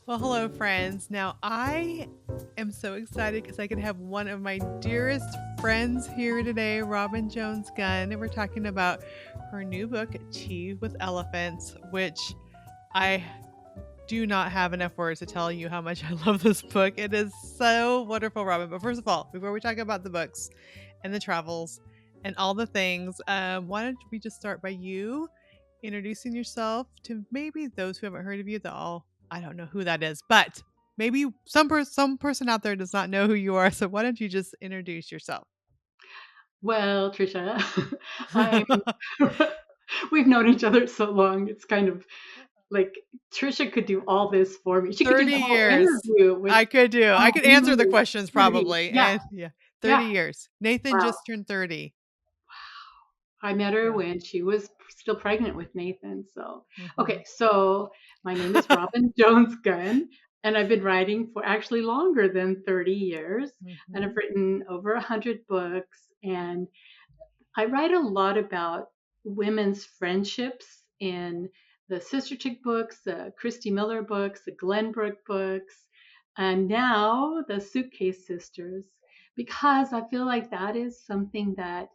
Well, hello, friends. Now, I am so excited because I can have one of my dearest friends here today, Robin Jones Gunn. And we're talking about her new book, Tea with Elephants, which I do not have enough words to tell you how much I love this book. It is so wonderful, Robin. But first of all, before we talk about the books and the travels and all the things, why don't we just start by you introducing yourself to maybe those who haven't heard of you? I don't know who that is, but maybe some person out there does not know who you are. So why don't you just introduce yourself? Well, Trisha, I'm we've known each other so long. It's kind of like Trisha could do all this for me. She could do 30 the whole years. interview with I could answer the really questions 30. probably. Yeah, And yeah, 30 yeah. years. Nathan Wow. just turned 30. I met her Yeah. when she was still pregnant with Nathan. So, okay, Mhm. so my name is Robin Jones Gunn, and I've been writing for actually longer than 30 years. And I've Mhm. written over 100 books. And I write a lot about women's friendships in the Sister Chick books, the Christy Miller books, the Glenbrook books, and now the Suitcase Sisters, because I feel like that is something that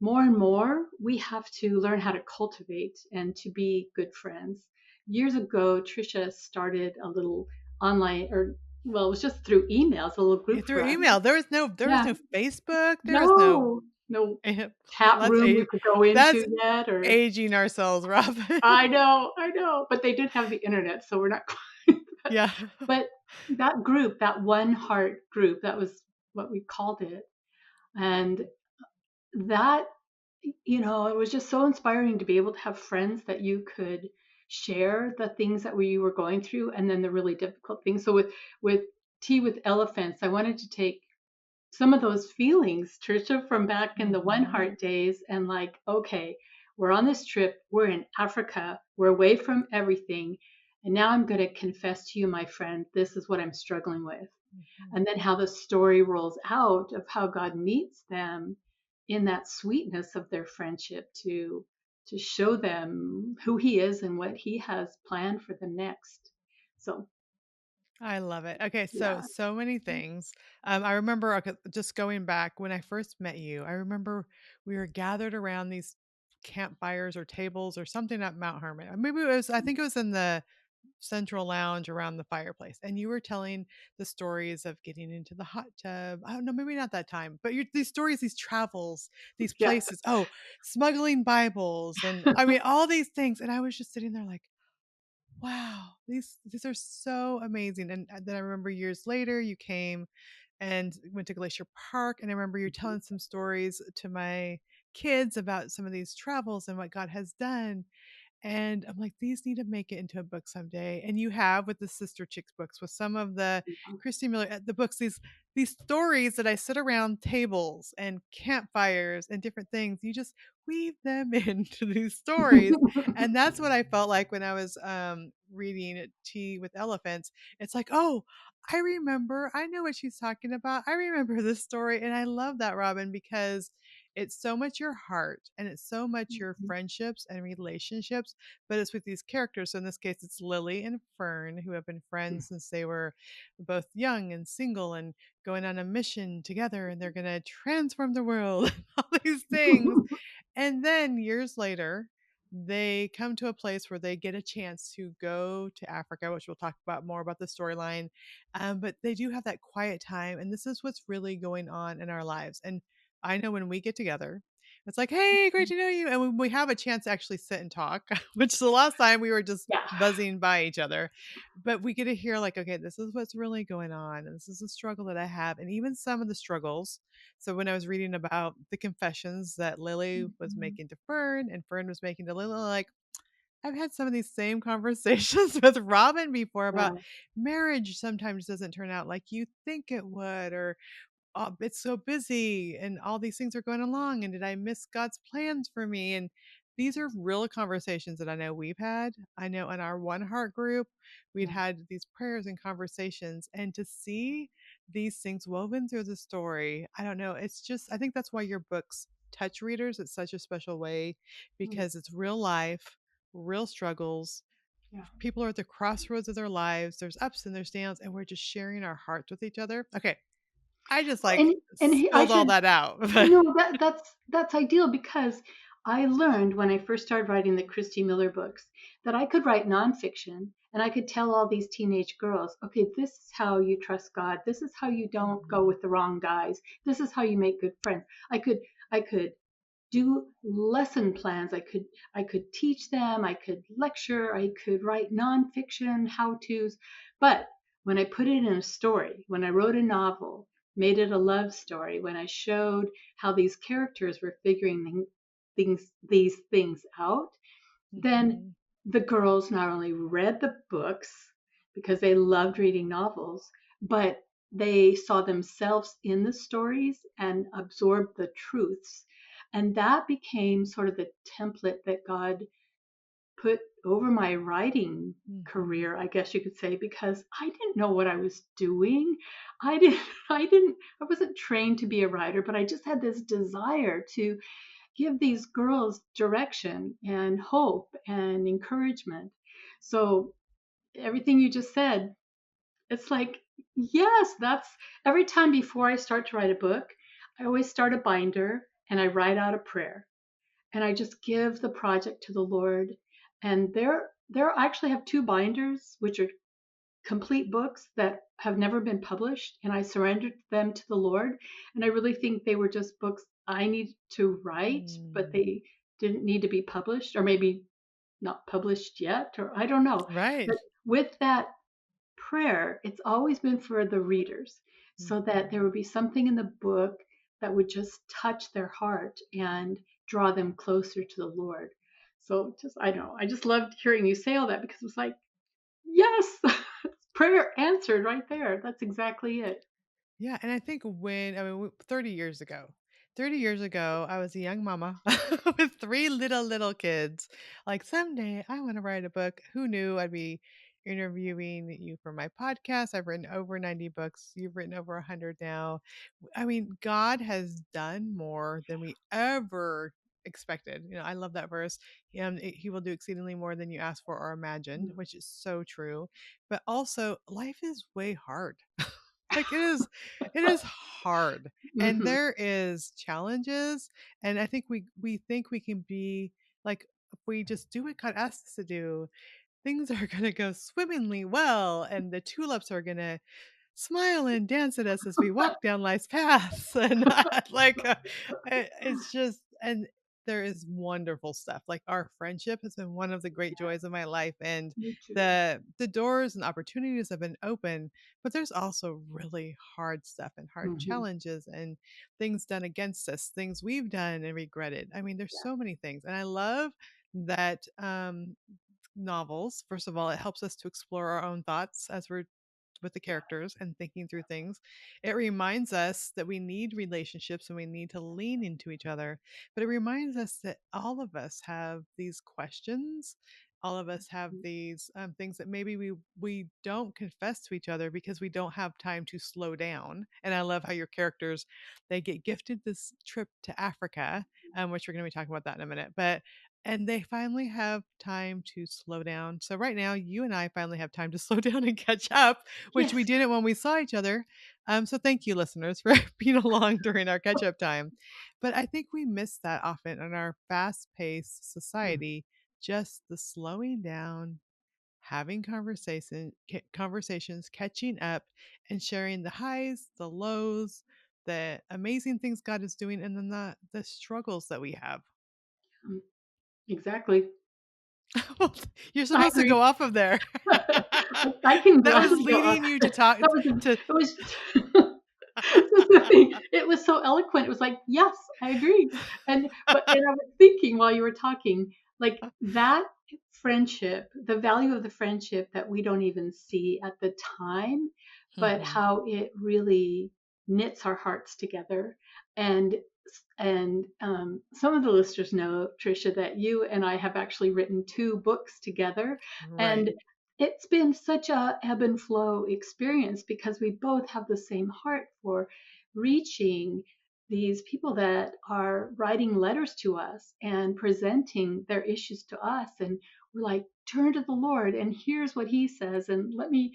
more and more we have to learn how to cultivate and to be good friends. Years ago, Trisha started a little online, or well, it was just through emails, a little group Through for us. email. There was Yeah, no Facebook. There was no no eh, chat let's room you age could go that's into yet, or aging ourselves, Robin. I know, but they did have the internet, so we're not quite that. Yeah. But that group, that One Heart group, that was what we called it, and that it was just so inspiring to be able to have friends that you could share the things that we were going through, and then the really difficult things. So with Tea with Elephants, I wanted to take some of those feelings, Trisha, from back in the One Mhm. Heart days, and like, okay, we're on this trip, we're in Africa, we're away from everything, and now I'm going to confess to you, my friend, this is what I'm struggling with. Mhm. And then how the story rolls out of how God meets them in that sweetness of their friendship to show them who He is and what He has planned for them next. So I love it. Okay, so yeah. so many things. I remember okay, just going back when I first met you. I remember we were gathered around these campfires or tables or something at Mount Hermon. Maybe it was. I think it was in the central lounge around the fireplace, and you were telling the stories of getting into the hot tub. I don't know, maybe not that time, but these stories, these travels, these Yes. places. Oh, smuggling Bibles, and I mean all these things. And I was just sitting there like, wow, these are so amazing. And then I remember years later, you came and went to Glacier Park, and I remember you telling some stories to my kids about some of these travels and what God has done. And I'm like, these need to make it into a book someday. And you have with the Sister Chicks books, with some of the Christy Miller the books, these stories that I sit around tables and campfires and different things. You just weave them into these stories. And that's what I felt like when I was reading Tea with Elephants. It's like, oh, I remember. I know what she's talking about. I remember this story. And I love that, Robin, because it's so much your heart and it's so much your friendships and relationships, but it's with these characters. So in this case, it's Lily and Fern, who have been friends since they were both young and single and going on a mission together, and they're going to transform the world, all these things. And then years later, they come to a place where they get a chance to go to Africa, which we'll talk about more about the storyline. But they do have that quiet time, and this is what's really going on in our lives. And I know when we get together, it's like, hey, great to know you. And when we have a chance to actually sit and talk, which the last time we were just Yeah. buzzing by each other, but we get to hear, like, okay, this is what's really going on. And this is a struggle that I have. And even some of the struggles. So when I was reading about the confessions that Lily was Mhm. making to Fern and Fern was making to Lily, like, I've had some of these same conversations with Robin before Yeah. about marriage sometimes doesn't turn out like you think it would, or it's so busy and all these things are going along. And did I miss God's plans for me? And these are real conversations that I know we've had. I know in our One Heart group, we'd Yeah. had these prayers and conversations. And to see these things woven through the story, I don't know. It's just, I think that's why your books touch readers. It's such a special way Mm. because it's real life, real struggles, Yeah. People are at the crossroads of their lives. There's ups and there's downs, and we're just sharing our hearts with each other. Okay, I just like I spilled all should that out. no, that's ideal because I learned when I first started writing the Christy Miller books that I could write nonfiction and I could tell all these teenage girls, okay, this is how you trust God. This is how you don't go Mhm, with the wrong guys. This is how you make good friends. I could do lesson plans. I could teach them. I could lecture. I could write nonfiction how tos. But when I put it in a story, when I wrote a novel, made it a love story, when I showed how these characters were figuring these things out, then mhm, the girls not only read the books because they loved reading novels, but they saw themselves in the stories and absorbed the truths. And that became sort of the template that God put over my writing mhm, career, I guess you could say, because I didn't know what I was doing. I didn't, I wasn't trained to be a writer, but I just had this desire to give these girls direction and hope and encouragement. So everything you just said, it's like, yes, that's every time before I start to write a book, I always start a binder and I write out a prayer and I just give the project to the Lord. And there I actually have two binders, which are complete books that have never been published, and I surrendered them to the Lord. And I really think they were just books I needed to write, but mm. they didn't need to be published, or maybe not published yet, or I don't know. Right. But with that prayer, it's always been for the readers, so that there Mhm. would be something in the book that would just touch their heart and draw them closer to the Lord. So just I don't know, I just loved hearing you say all that because it was like, yes, prayer answered right there. That's exactly it. Yeah, and I think when I mean 30 years ago, I was a young mama with three little kids. Like someday I want to write a book. Who knew I'd be interviewing you for my podcast? I've written over 90 books. You've written over 100 now. I mean, God has done more than we ever expected. I love that verse. He will do exceedingly more than you ask for or imagined, which is so true. But also, life is way hard. Like it is hard, and Mm-hmm. there is challenges, and I think we think we can be like, if we just do what God asks us to do, things are going to go swimmingly well, and the tulips are going to smile and dance at us as we walk down life's paths. And it's just, and there is wonderful stuff. Like our friendship has been one of the great joys of my life, and Me too. the doors and opportunities have been open. But there's also really hard stuff and hard Mm-hmm. challenges and things done against us, things we've done and regretted. I mean, there's so many things, and I love that novels. First of all, it helps us to explore our own thoughts as we're with the characters and thinking through things. It reminds us that we need relationships and we need to lean into each other. But it reminds us that all of us have these questions. All of us have these things that maybe we don't confess to each other because we don't have time to slow down. And I love how your characters, they get gifted this trip to Africa, which we're going to be talking about that in a minute. But and they finally have time to slow down. So right now, you and I finally have time to slow down and catch up, which we Yes. didn't when we saw each other. So thank you, listeners, for being along during our catch up time. But I think we miss that often in our fast paced society, just the slowing down, having conversations, catching up, and sharing the highs, the lows, the amazing things God is doing, and then the struggles that we have. Mm, exactly. Well, you're I supposed to go agree. off of there. I can That was gladly go on. leading you to talk That was to it was that's the thing. It was so eloquent. It was like, yes, I agree. And I was thinking while you were talking, like that friendship, the value of the friendship that we don't even see at the time, but Mhm. how it really knits our hearts together. And some of the listeners know, Tricia, that you and I have actually written two books together, and Right. it's been such a ebb and flow experience because we both have the same heart for reaching these people that are writing letters to us and presenting their issues to us, and we're like, turn to the Lord and here's what he says, and let me,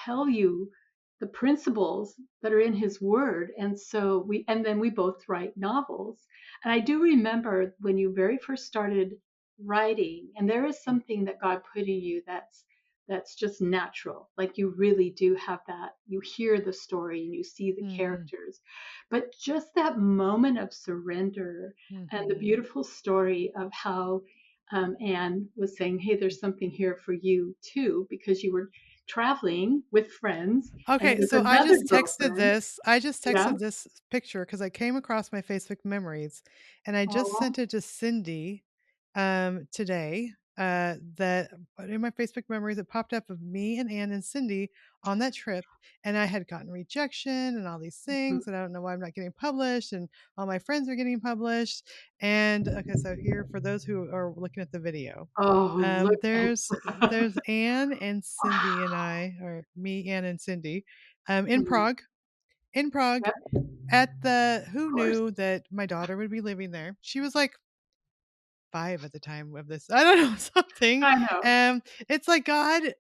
tell you the principles that are in his word. And then we both write novels. And I do remember when you very first started writing, and there is something that God put in you that's just natural. Like you really do have that. You hear the story and you see the Mhm. characters. But just that moment of surrender and the Mhm. beautiful story of how Anne was saying, hey, there's something here for you too, because you were traveling with friends and there Okay, was so another girlfriend. I just Yeah. texted this picture because I came across my Facebook memories, and I just Oh, sent it to Cindy, today, that in my Facebook memories, it popped up of me and Ann and Cindy on that trip, and I had gotten rejection and all these things, and I don't know why I'm not getting published, and all my friends are getting published, and okay, so here for those who are looking at the video, oh, look at there's Anne and Cindy and I, or me, Anne and Cindy, in Mhm. Prague. In Prague, Yep, at the of who course. knew that my daughter would be living there? She was like 5 at the time of this. I don't know, something. I know. It's like God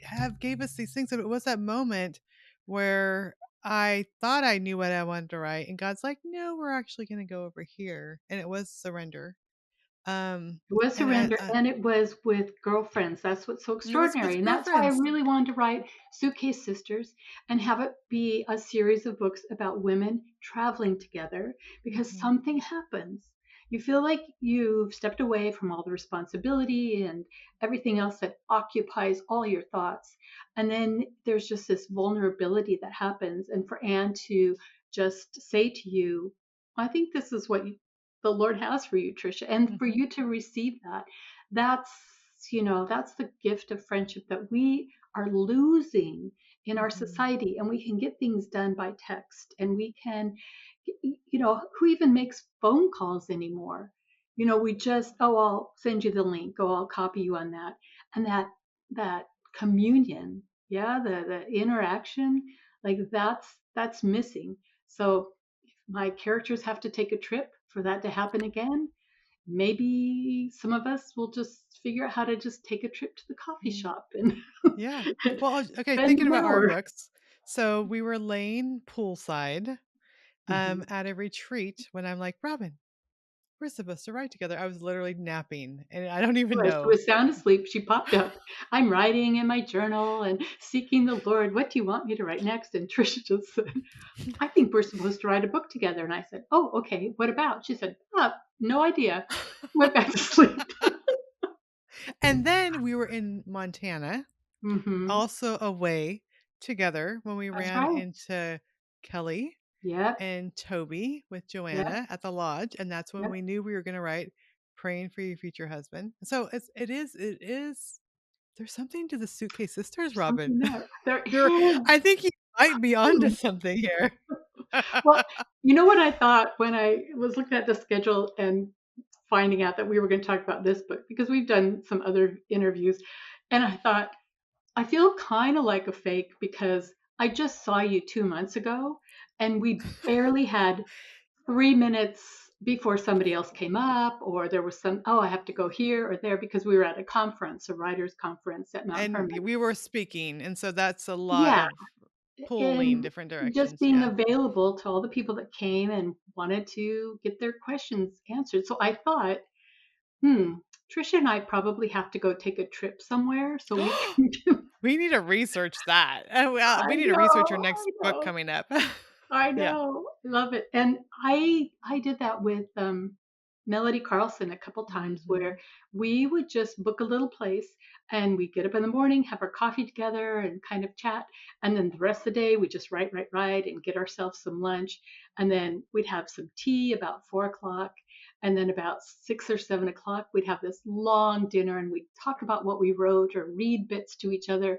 have gave us these things, and it was that moment where I thought I knew what I wanted to write, and God's like, "No, we're actually gonna go over here." And it was surrender. It was And surrender, and it was with girlfriends. That's what's so it was extraordinary. with And that's why I girlfriends. really wanted to write Suitcase Sisters and have it be a series of books about women traveling together, because Mhm, something happens. You feel like you've stepped away from all the responsibility and everything else that occupies all your thoughts. And then there's just this vulnerability that happens. And for Anne to just say to you, I think this is what the Lord has for you, Trisha, and for mhm, you to receive that. That's, that's the gift of friendship that we are losing in our mhm, society, and we can get things done by text, and we can, who even makes phone calls anymore? We just, oh, I'll send you the link, oh, I'll copy you on that, and that communion, yeah, the interaction, like that's missing. So my characters have to take a trip for that to happen again, maybe some of us will just figure out how to just take a trip to the coffee mhm. shop and Yeah. Well, okay, spend thinking an about our hour. books. So we were laying poolside, Mhm. at a retreat when I'm like, "Robin, we're supposed to write together." I was literally napping, and I don't even Well, she know. was sound asleep. She popped up. I'm writing in my journal and seeking the Lord. What do you want me to write next? And Trisha just said, I think we're supposed to write a book together. And I said, oh, okay. What about? She said, no idea. Went back to sleep. And then we were in Montana, Hmm. also away together when we That's ran right. into Kelly Yep. and Toby with Yep. Joanna at the lodge, and that's when Yep. we knew we were gonna write Praying for Your Future Husband. So it is there's something to the Suitcase Sisters, There's Robin. something there. There You're is. I think you might be onto something here. Well, you know what I thought when I was looking at the schedule and finding out that we were going to talk about this book, because we've done some other interviews, and I thought, I feel kind of like a fake because I just saw you 2 months ago and we barely had 3 minutes before somebody else came up, or there was some, oh, I have to go here or there, because we were at a conference, a writers conference at Mount And Hermon. we were speaking, and so that's a lot Yeah. of pulling And different just directions, being yeah. available to all the people that came and wanted to get their questions answered. So I thought, hmm, Trisha and I probably have to go take a trip somewhere so we can do. We need to research that. Well, I we need to research your know, next I book know. coming up. I Yeah. know, love it. And I did that with Melody Carlson a couple times, where Mhm. we would just book a little place and we'd get up in the morning, have our coffee together and kind of chat. And then the rest of the day we just write, write, write and get ourselves some lunch. And then we'd have some tea about 4 o'clock. And then about 6 or 7 o'clock, we'd have this long dinner and we'd talk about what we wrote or read bits to each other.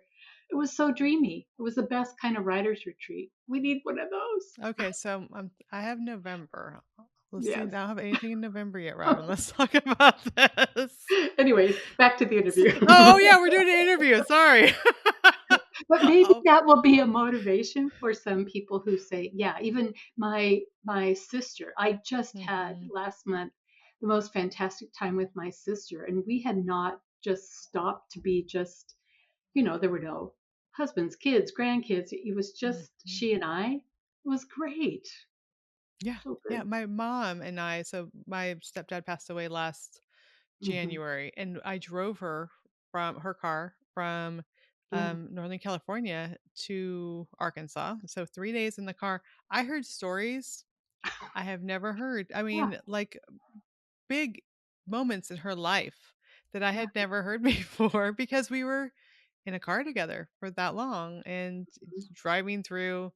It was so dreamy. It was the best kind of writer's retreat. We need one of those. Okay, so, I have November. Let's see, I Yes. don't have anything in November yet, Robin. Let's talk about this. Anyways, back to the S interview. oh, yeah, we're doing an interview, sorry. But maybe Oh, that will be a motivation for some people who say, yeah, even my sister, I just had mhm, last month the most fantastic time with my sister, and we had not just stopped to be just, there were no husbands, kids, grandkids. It was just mhm. she and I. It was great. Yeah, So yeah, good. my mom and I, so my stepdad passed away last Hmm. January, and I drove her from her car from, Yeah. Northern California to Arkansas, so 3 days in the car. I heard stories I have never heard. I Yeah. mean, like, big moments in her life that I Yeah. had never heard before because we were in a car together for that long and Mhm. driving through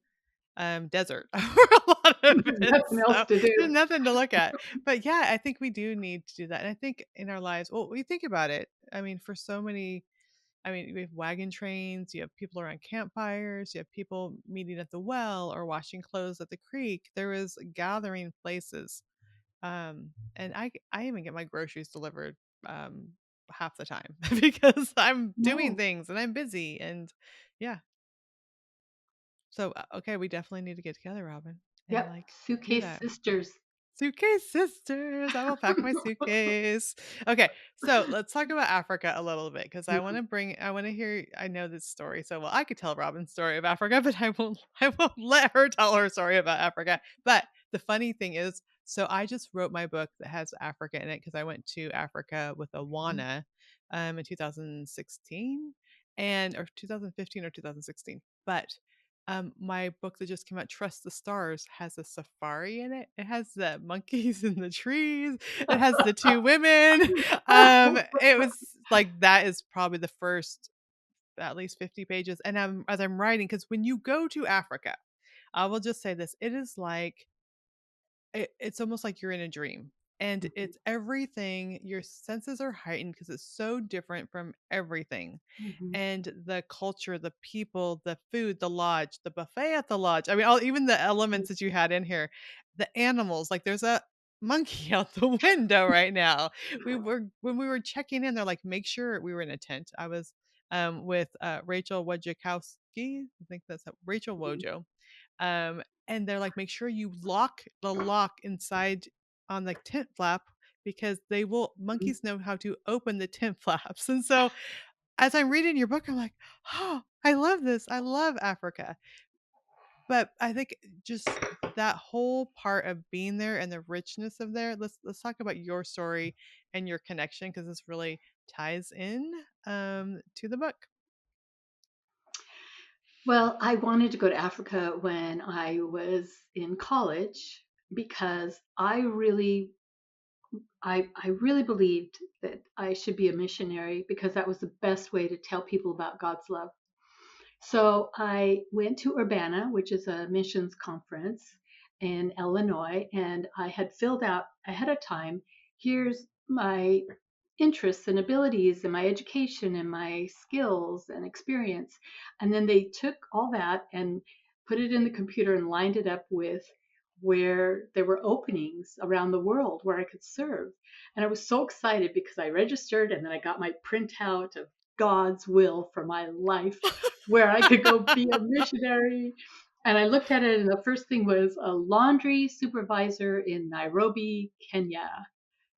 desert for a lot of There's it. nothing else So to there's do. nothing to look at. But yeah, I think we do need to do that. And I think in our lives, well, we think about it. I mean, for so many, I mean, we have wagon trains, you have people around campfires, you have people meeting at the well or washing clothes at the creek. There was gathering places. And I even get my groceries delivered um half the time because I'm doing No. things and I'm busy and yeah. So okay, we definitely need to get together, Robin, and Yep. like do Suitcase that. sisters. Suitcase sisters. I will pack my suitcase. Okay, so let's talk about Africa a little bit because I want to hear. I know this story so well. I could tell Robin's story of Africa, but I won't let her tell her story about Africa. But the funny thing is, so I just wrote my book that has Africa in it because I went to Africa with Mhm. Awana in 2016 and or 2015 or 2016. But my book that just came out, Trust the Stars, has a safari in it. It has the monkeys in the trees. It has the two women. It was like that is probably the first at least 50 pages. And as I'm writing, because when you go to Africa, I will just say this: it is like it's almost like you're in a dream. And Mhm. it's everything. Your senses are heightened because it's so different from everything Mhm. and the culture, the people, the food, the lodge, the buffet at the lodge. I mean, all even the elements that you had in here, the animals. Like there's a monkey out the window right now. We were when we were checking in, they're like, make sure we were in a tent. I was with Rachel Wojciechowski. I think that's Rachel Mhm. Wojo. And they're like, make sure you lock the lock inside on the tent flap because they will Mhm. monkeys know how to open the tent flaps. And so as I'm reading your book, I'm like, "Oh, I love this. I love Africa." But I think just that whole part of being there and the richness of there. Let's talk about your story and your connection because this really ties in to the book. Well, I wanted to go to Africa when I was in college because I really believed that I should be a missionary because that was the best way to tell people about God's love. So I went to Urbana, which is a missions conference in Illinois, and I had filled out ahead of time, here's my interests and abilities and my education and my skills and experience. And then they took all that and put it in the computer and lined it up with where there were openings around the world where I could serve. And I was so excited because I registered and then I got my printout of God's will for my life where I could go be a missionary. And I looked at it, and the first thing was a laundry supervisor in Nairobi, Kenya.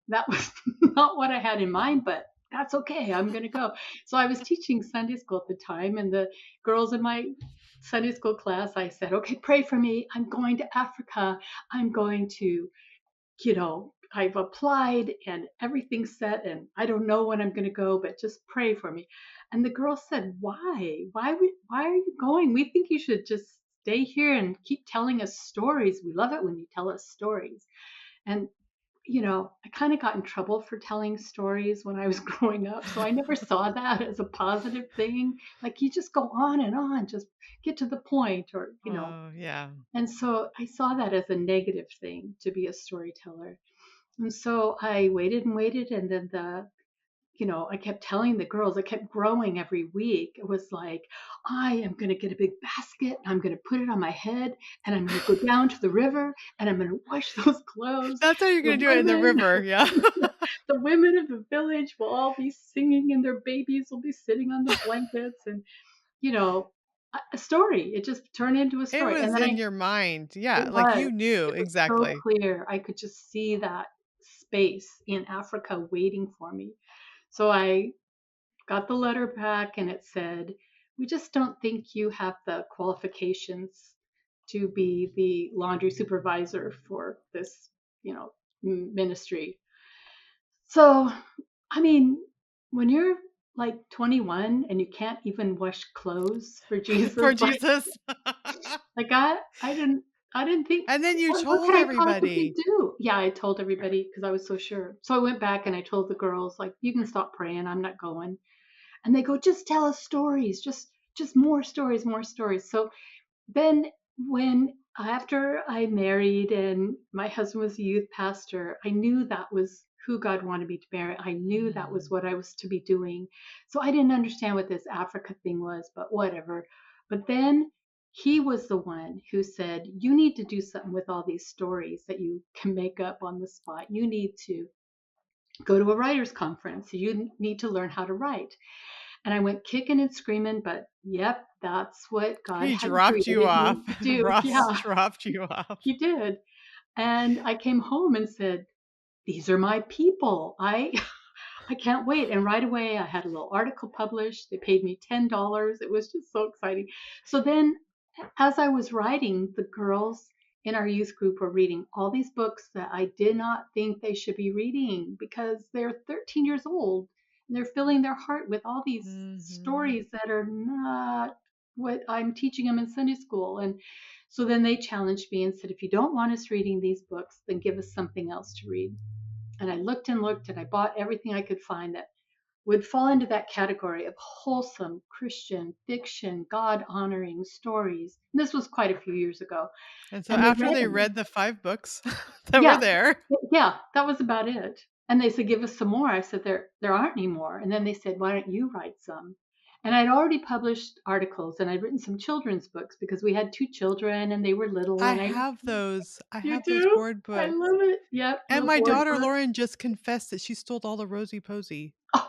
That was not what I had in mind, but that's okay. I'm going to go. So I was teaching Sunday school at the time, and the girls in my Sunday school class, I said, okay, pray for me. I'm going to Africa. I'm going to, I've applied and everything's set and I don't know when I'm going to go, but just pray for me. And the girl said, why? Why are you going? We think you should just stay here and keep telling us stories. We love it when you tell us stories. And I kind of got in trouble for telling stories when I was growing up. So I never saw that as a positive thing. Like you just go on, just get to the point or. Oh, yeah. And so I saw that as a negative thing to be a storyteller. And so I waited and waited. And then I kept telling the girls, it kept growing every week. It was like, I am going to get a big basket. I'm going to put it on my head and I'm going to go down to the river and I'm going to wash those clothes. That's how you're The gonna do it in the women, river, yeah. the women of the village will all be singing and their babies will be sitting on the blankets. And, you know, a story. It just turned into a It story, and was then in your mind. Yeah, it like was you knew it was so exactly. clear. I could just see that space in Africa waiting for me. So I got the letter back, and it said, "We just don't think you have the qualifications to be the laundry supervisor for this, you know, ministry." So, I mean, when you're like 21 and you can't even wash clothes for Jesus, For Jesus. like I didn't think, And then you what told could I possibly everybody. do? Yeah, I told everybody because I was so sure. So I went back and I told the girls, like, you can stop praying. I'm not going. And they go, just tell us stories, just more stories, more stories. So then when after I married and my husband was a youth pastor, I knew that was who God wanted me to marry. I knew that was Mm. what I was to be doing. So I didn't understand what this Africa thing was, but whatever. But then he was the one who said, you need to do something with all these stories that you can make up on the spot. You need to go to a writer's conference. You need to learn how to write. And I went kicking and screaming, but yep, that's what God He had dropped you created off. me to do. Ross Yeah, dropped you off. he did. And I came home and said, these are my people. I can't wait. And right away I had a little article published. They paid me $10. It was just so exciting. So then as I was writing, the girls in our youth group were reading all these books that I did not think they should be reading because they're 13 years old and they're filling their heart with all these Mhm. stories that are not what I'm teaching them in Sunday school. And so then they challenged me and said, if you don't want us reading these books, then give us something else to read. And I looked and I bought everything I could find that would fall into that category of wholesome Christian fiction, God honoring stories. And this was quite a few years ago. And so And they after read they them. read the 5 books that were Yeah, there. yeah, that was about it. And they said, give us some more. I said, there aren't any more. And then they said, why don't you write some? And I'd already published articles and I'd written some children's books because we had two children and they were little. I And have those. I you have those do? board I books. love it. Yep, And little my board daughter books. Lauren just confessed that she stole all the Rosie Posy. Oh,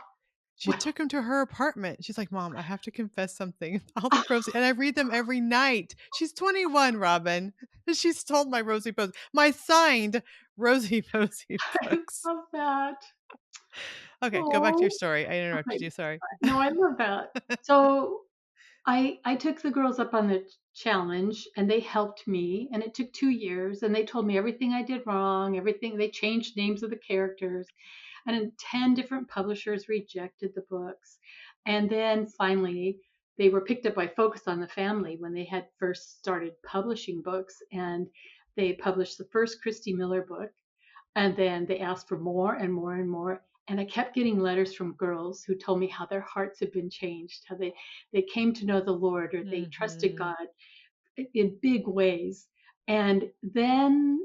She well, took them to her apartment. She's like, "Mom, I have to confess something." All the Rosie, and I read them every night. She's 21, Robin. She stole my Rosie Posy, my signed Rosie Posy I books. love that. Okay, go back to your Oh, story. I interrupted okay. you, sorry. No, I love that. So I took the girls up on the challenge and they helped me and it took 2 years and they told me everything I did wrong, everything they changed names of the characters and 10 different publishers rejected the books. And then finally they were picked up by Focus on the Family when they had first started publishing books and they published the first Christy Miller book and then they asked for more and more and more. And I kept getting letters from girls who told me how their hearts had been changed, how they came to know the Lord or they trusted Mhm. God in big ways. And then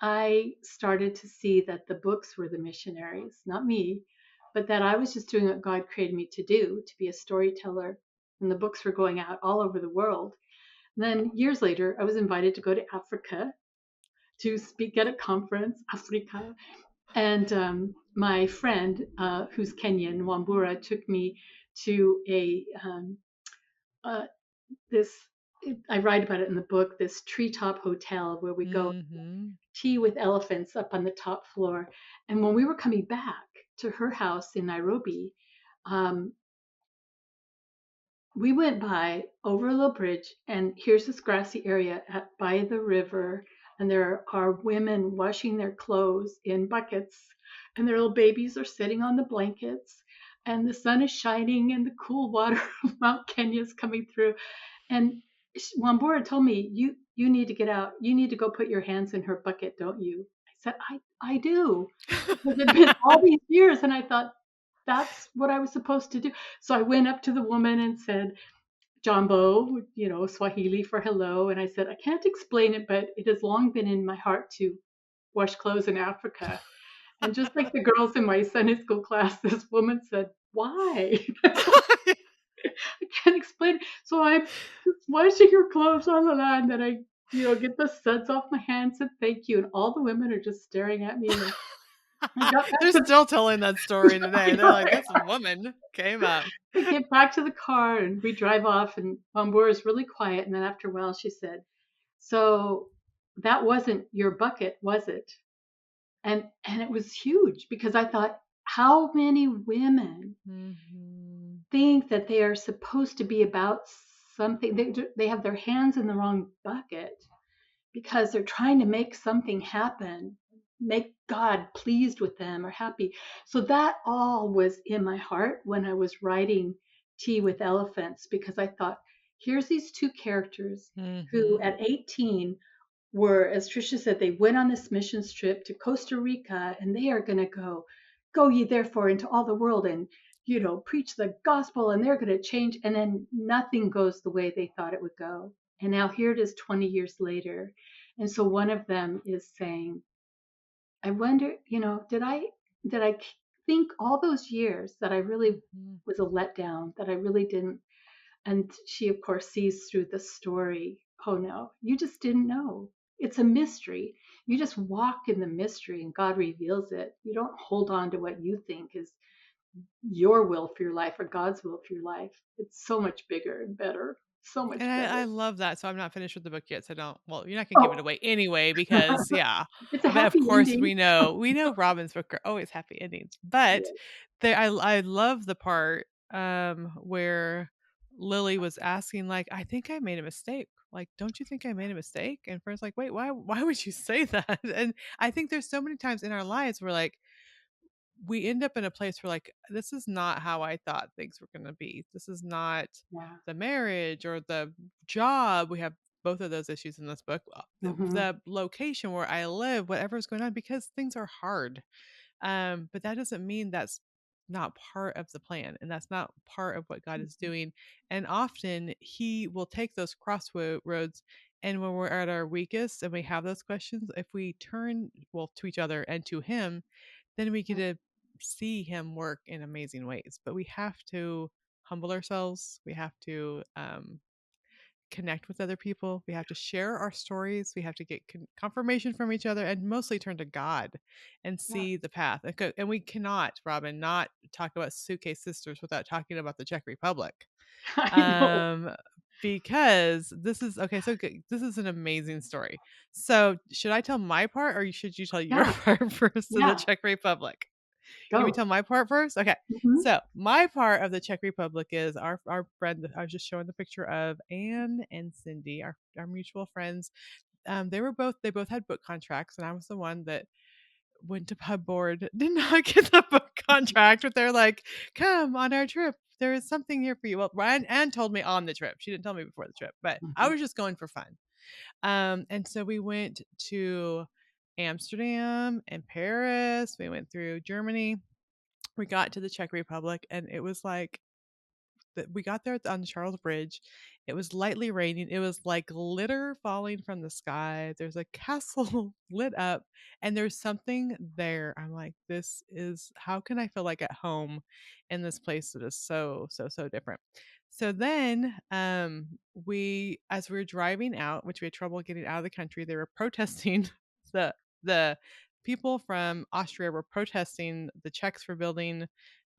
I started to see that the books were the missionaries, not me, but that I was just doing what God created me to do, to be a storyteller. And the books were going out all over the world. And then years later, I was invited to go to Africa to speak at a conference, Africa, and my friend, who's Kenyan, Wambura, took me to uh, this. I write about it in the book. This treetop hotel where we go Mhm. tea with elephants up on the top floor. And when we were coming back to her house in Nairobi, um, we went by over a little bridge, and here's this grassy area by the river, and there are women washing their clothes in buckets, and their little babies are sitting on the blankets, and the sun is shining, and the cool water of Mount Kenya is coming through. And Wambura told me, you need to get out. You need to go put your hands in her bucket, don't you? I said, I do. Because it'd been all these years, and I thought, that's what I was supposed to do. So I went up to the woman and said, Jambo, Swahili for hello. And I said, I can't explain it, but it has long been in my heart to wash clothes in Africa. And just like the girls in my Sunday school class, this woman said, why? I can't explain it. So I'm just washing her clothes on the land and I, get the suds off my hands and thank you. And all the women are just staring at me. And I got back They're to still telling that story the, I today. They're know like, they "This woman came up." we get back to the car and we drive off, and Bombora is really quiet. And then after a while, she said, "So that wasn't your bucket, was it?" And it was huge because I thought, how many women Mhm. think that they are supposed to be about something? They have their hands in the wrong bucket because they're trying to make something happen, make God pleased with them or happy. So that all was in my heart when I was writing Tea with Elephants, because I thought, here's these two characters who Mhm. at 18 were, as Trisha said, they went on this missions trip to Costa Rica, and they are going to go ye therefore into all the world and, preach the gospel, and they're going to change. And then nothing goes the way they thought it would go. And now here it is 20 years later. And so one of them is saying, I wonder, did I think all those years that I really Mhm. was a letdown, that I really didn't. And she, of course, sees through the story. Oh, no, you just didn't know. It's a mystery. You just walk in the mystery and God reveals it. You don't hold on to what you think is your will for your life or God's will for your life. It's so much bigger and better. So And much I better. love that, so I'm not finished with the book yet, so don't well, you're not gonna give it Oh, away anyway because, yeah. it's a But, of happy course, ending. we know Robin's book are always happy endings, but Yeah. there I love the part, where Lily was asking, like, "I think I made a mistake. Like, don't you think I made a mistake?" And Fern's like, "Wait, why would you say that?" And I think there's so many times in our lives where, like, we end up in a place where like this is not how I thought things were going to be. This is not Yeah. the marriage or the job. We have both of those issues in this book. Hmm. The location where I live, whatever's going on, because things are hard. But that doesn't mean that's not part of the plan and that's not part of what God is doing. And often He will take those crossroads. And when we're at our weakest and we have those questions, if we turn well to each other and to Him, then we get to see Him work in amazing ways. But we have to humble ourselves. We have to connect with other people. We have to share our stories. We have to get confirmation from each other and mostly turn to God and Yeah. see the path. And we cannot, Robin, not talk about Suitcase Sisters without talking about the Czech Republic. I know. Um, because this is okay. So this is an amazing story. So should I tell my part or should you tell your Yeah. part first of the Yeah. Czech Republic? You want me to Go. tell my part first? Okay. Hmm. So my part of the Czech Republic is our friend that I was just showing the picture of, Anne and Cindy, our mutual friends. They both had book contracts, and I was the one that went to pub board, did not get the book contract, but they're like, "Come on our trip. There is something here for you." Well, Ryan Anne told me on the trip. She didn't tell me before the trip, but I Hmm. was just going for fun. And so we went to Amsterdam and Paris. We went through Germany. We got to the Czech Republic, and it was like we got there on the Charles Bridge. It was lightly raining. It was like glitter falling from the sky. There's a castle lit up, and there's something there. I'm like, this is how can I feel like at home in this place that is so so so different. So then, we as we were driving out, which we had trouble getting out of the country, they were protesting the the people from Austria were protesting the Czechs for building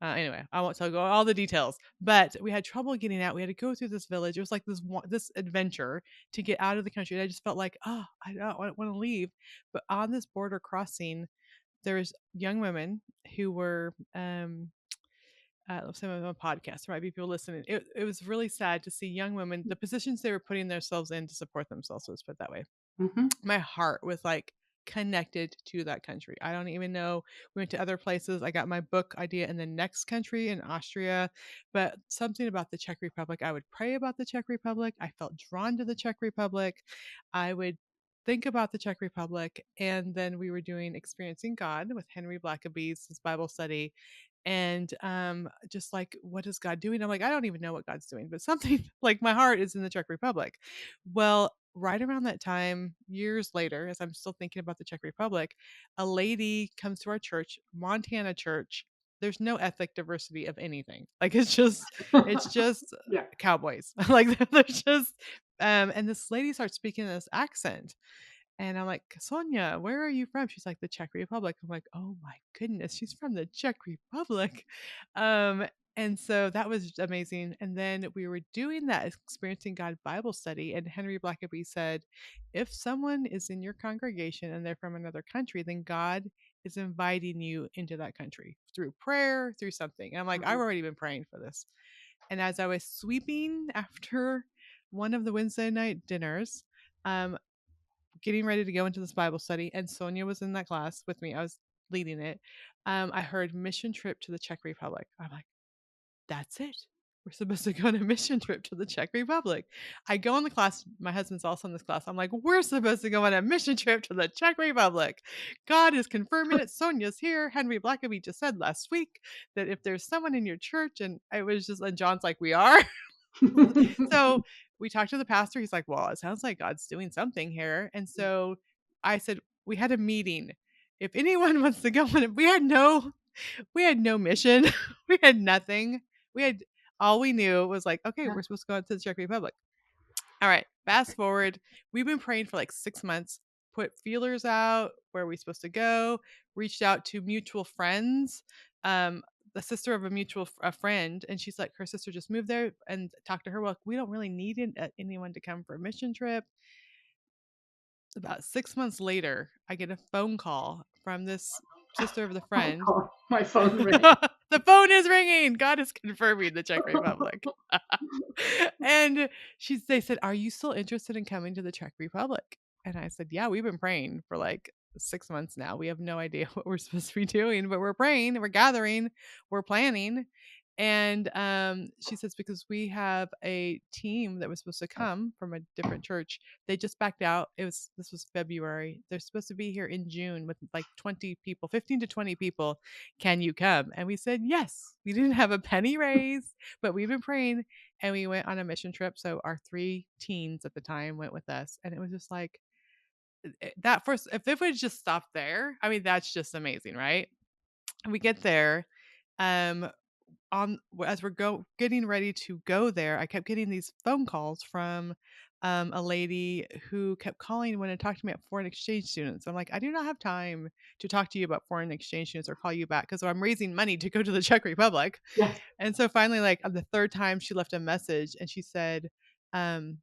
anyway, I won't tell go all the details, but we had trouble getting out. We had to go through this village. It was like this adventure to get out of the country. And I just felt like, oh, I don't want to leave. But on this border crossing, there's young women who were some of them on podcasts. There might be people listening. It was really sad to see young women, the positions they were putting themselves in to support themselves. Let's put it that way. Hmm. My heart was like connected to that country. I don't even know. We went to other places. I got my book idea in the next country in Austria, but something about the Czech Republic. I would pray about the Czech Republic. I felt drawn to the Czech Republic. I would think about the Czech Republic. And then we were doing Experiencing God with Henry Blackaby's his Bible study. And just like, what is God doing? I'm like, I don't even know what God's doing, but something like my heart is in the Czech Republic. Well, right around that time, years later, as I'm still thinking about the Czech Republic, a lady comes to our church, Montana church. There's no ethnic diversity of anything. Like it's just Yeah. cowboys. Like there's just and this lady starts speaking this accent. And I'm like, Sonia, where are you from? She's like, the Czech Republic. I'm like, oh my goodness, she's from the Czech Republic. Um, And so that was amazing. And then we were doing that Experiencing God Bible study, and Henry Blackaby said, if someone is in your congregation and they're from another country, then God is inviting you into that country through prayer, through something. And I'm like, I've Mhm. already been praying for this. And as I was sweeping after one of the Wednesday night dinners, um, getting ready to go into this Bible study, and Sonia was in that class with me. I was leading it. I heard mission trip to the Czech Republic. I'm like, that's it. We're supposed to go on a mission trip to the Czech Republic. I go in the class. My husband's also in this class. I'm like, we're supposed to go on a mission trip to the Czech Republic. God is confirming it. Sonia's here. Henry Blackaby just said last week that if there's someone in your church, and I was just, and John's like, we are. So we talked to the pastor. He's like, well, it sounds like God's doing something here. And so I said, we had a meeting. If anyone wants to go on, we had no mission. We had nothing. We had all we knew was like, okay, we're supposed to go out to the Czech Republic. All right, fast forward. We've been praying for like 6 months, put feelers out where we're supposed to go, reached out to mutual friends. The sister of a a friend, and she's like, her sister just moved there, and talked to her. Well, we don't really need anyone to come for a mission trip. About 6 months later, I get a phone call from this sister of the Oh, friend. God, my phone rang. The phone is ringing. God is confirming the Czech Republic. And they said, are you still interested in coming to the Czech Republic? And I said, yeah, we've been praying for like 6 months now. We have no idea what we're supposed to be doing, but we're praying, we're gathering, we're planning. And she says, because we have a team that was supposed to come from a different church. They just backed out. This was February. They're supposed to be here in June with like 20 people, 15 to 20 people. Can you come? And we said yes. We didn't have a penny raised, but we've been praying, and we went on a mission trip. So our 3 teens at the time went with us, and it was just like that first. If it would just stop there, I mean, that's just amazing, right? We get there, um, on as we're getting ready to go there, I kept getting these phone calls from a lady who kept calling when to talk to me about foreign exchange students. I'm like, I do not have time to talk to you about foreign exchange students or call you back because I'm raising money to go to the Czech Republic. Yes. And so finally, like on the third time, she left a message, and um,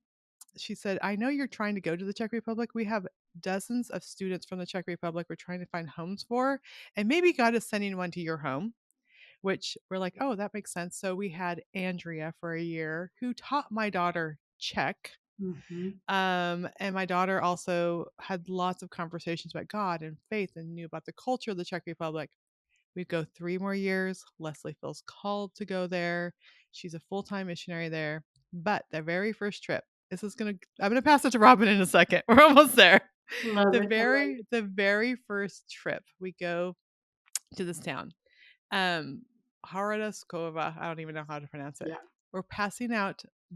she said, I know you're trying to go to the Czech Republic. We have dozens of students from the Czech Republic we're trying to find homes for, and maybe God is sending one to your home, which we're like, oh, that makes sense. So we had Andrea for a year who taught my daughter Czech. Hmm. And my daughter also had lots of conversations about God and faith and knew about the culture of the Czech Republic. We go 3 more years. Leslie feels called to go there. She's a full-time missionary there. But the very first trip, I'm gonna pass it to Robin in a second. We're almost there. Love it. I love The very first trip, we go to this town. Um, Haradoskova, I don't even know how to pronounce it. it. Yeah. We're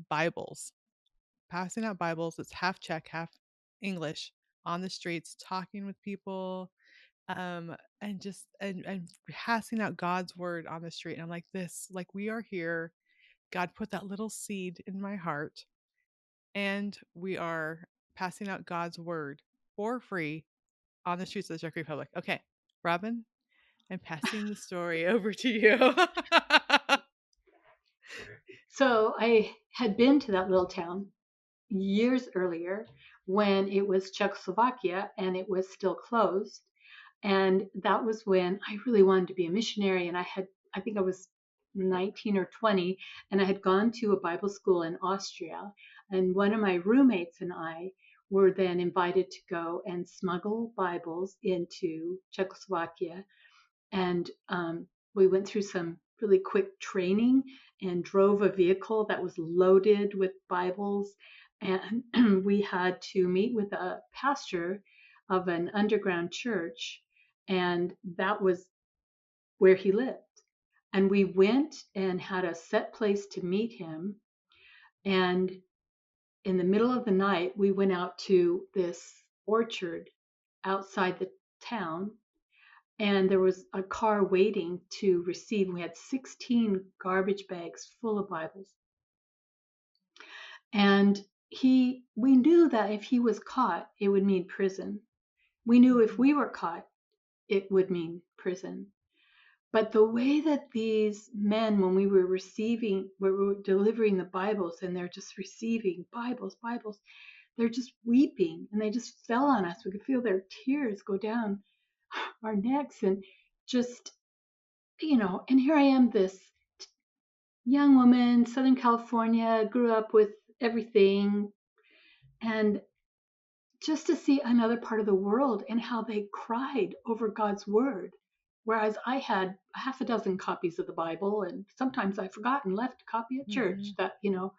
Bibles, passing out Bibles. It's half Czech, half English on the streets, talking with people, and just and passing out God's word on the street. And I'm like, like we are here. God put that little seed in my heart, and we are passing out God's word for free on the streets of the Czech Republic. Okay, Robin, I'm passing the story over to you. So I had been to that little town years earlier when it was Czechoslovakia and it was still closed. And that was when I really wanted to be a missionary. And I think I was 19 or 20, and I had gone to a Bible school in Austria. And one of my roommates and I were then invited to go and smuggle Bibles into Czechoslovakia. And we went through some really quick training and drove a vehicle that was loaded with Bibles. And we had to meet with a pastor of an underground church, and that was where he lived. And we went and had a set place to meet him. And in the middle of the night, we went out to this orchard outside the town, and there was a car waiting to receive. We had 16 garbage bags full of Bibles. And we knew that if he was caught, it would mean prison. We knew if we were caught, it would mean prison. But the way that these men, when we were delivering the Bibles, and they're just receiving Bibles, they're just weeping, and they just fell on us. We could feel their tears go down our necks, and just, and here I am, this young woman, Southern California, grew up with everything, and just to see another part of the world and how they cried over God's word. Whereas I had a half a dozen copies of the Bible, and sometimes I forgot and left a copy at church, Mhm.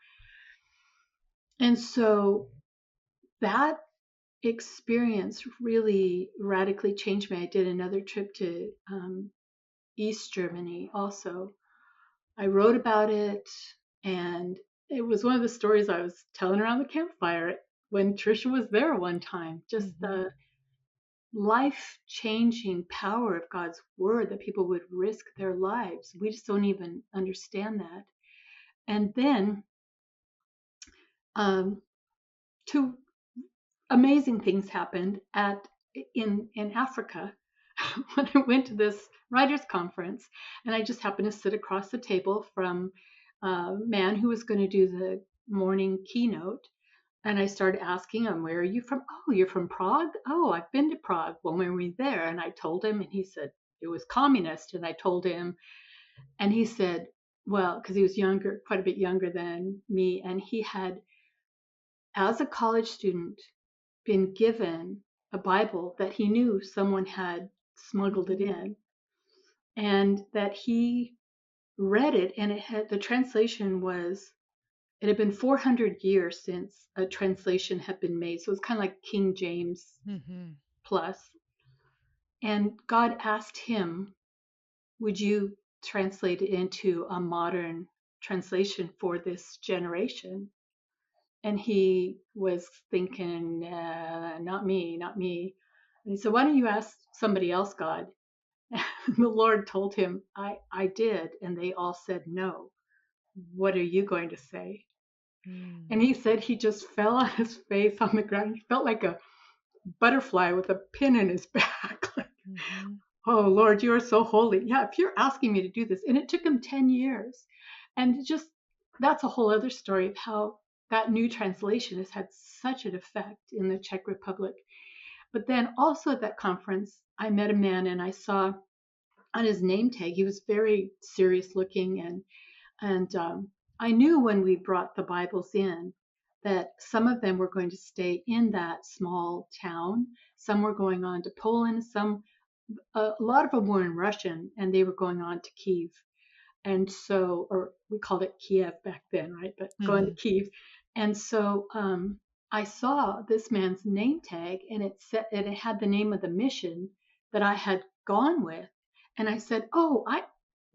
and so that experience really radically changed me. I did another trip to East Germany also. I wrote about it, and it was one of the stories I was telling around the campfire when Trisha was there one time. Just Mhm. the life changing power of God's word, that people would risk their lives. We just don't even understand that. And then um, two amazing things happened in Africa when I went to this writers conference, and I just happened to sit across the table from a man who was going to do the morning keynote. And I started asking him, "Where are you from?" "Oh, you're from Prague?" "Oh, I've been to Prague." "Well, when were you there?" And I told him, and he said it was communist. And I told him, and he said, well, because he was younger, quite a bit younger than me, and he had, as a college student, been given a Bible that he knew someone had smuggled it Mhm. in, and that he read it, and the translation was, it had been 400 years since a translation had been made. So it was kind of like King James Mhm. plus. And God asked him, "Would you translate it into a modern translation for this generation?" And he was thinking, not me, not me. And he said, "Why don't you ask somebody else, God?" And the Lord told him, I did. And they all said no. "What are you going to say?" Mm. And he said he just fell on his face on the ground. He felt like a butterfly with a pin in his back. Like, Mhm. "Oh, Lord, you are so holy. Yeah, if you're asking me to do this." And it took him 10 years. And just, that's a whole other story of how that new translation has had such an effect in the Czech Republic. But then also at that conference, I met a man, and I saw on his name tag, he was very serious looking, and I knew when we brought the Bibles in that some of them were going to stay in that small town. Some were going on to Poland. A lot of them were in Russian, and they were going on to Kiev. And so, or we called it Kiev back then, right? But going to Mhm. Kiev. And so I saw this man's name tag, and it had the name of the mission that I had gone with. And I said, "Oh,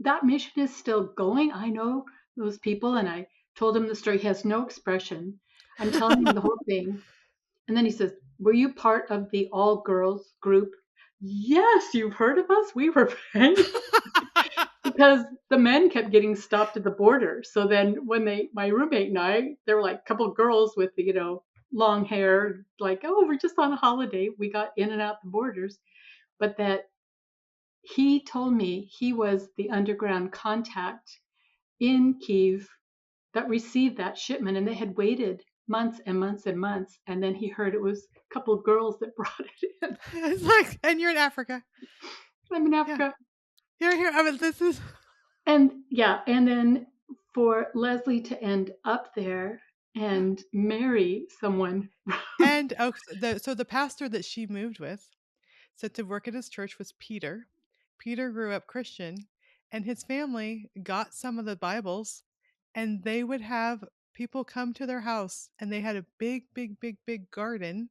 that mission is still going. I know those people." And I told him the story. He has no expression. I'm telling him the whole thing. And then he says, "Were you part of the all girls group?" "Yes, you've heard of us. We were praying." Because the men kept getting stopped at the border. So then when my roommate and I, there were like a couple of girls with, long hair, like, "Oh, we're just on a holiday." We got in and out the borders. But that he told me he was the underground contact in Kiev that received that shipment, and they had waited months and months and months. And then he heard it was a couple of girls that brought it in. It's like, and you're in Africa. I'm in Yeah. Africa. You're here. I mean, this is. And yeah, and then for Leslie to end up there and marry someone. And oh, so the pastor that she moved with said to work at his church was Peter. Peter grew up Christian, and his family got some of the Bibles, and they would have people come to their house, and they had a big, big, big, big garden,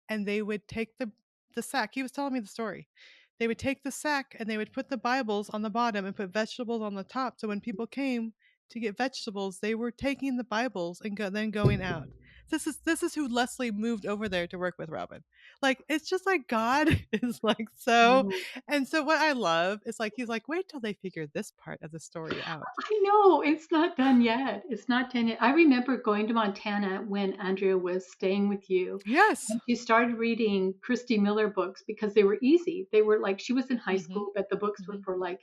and they would take the sack. He was telling me the story. They would take the sack and they would put the Bibles on the bottom and put vegetables on the top. So when people came to get vegetables, they were taking the Bibles and then going out. This is who Leslie moved over there to work with, Robin. Like, it's just like God is like so. Mm. And so what I love is like he's like, wait till they figure this part of the story out. I know it's not done yet. It's not done yet. I remember going to Montana when Andrea was staying with you, Yes. and she started reading Christy Miller books because they were easy. They were like, she was in high Mm-hmm. school, but the books were Mm-hmm. for like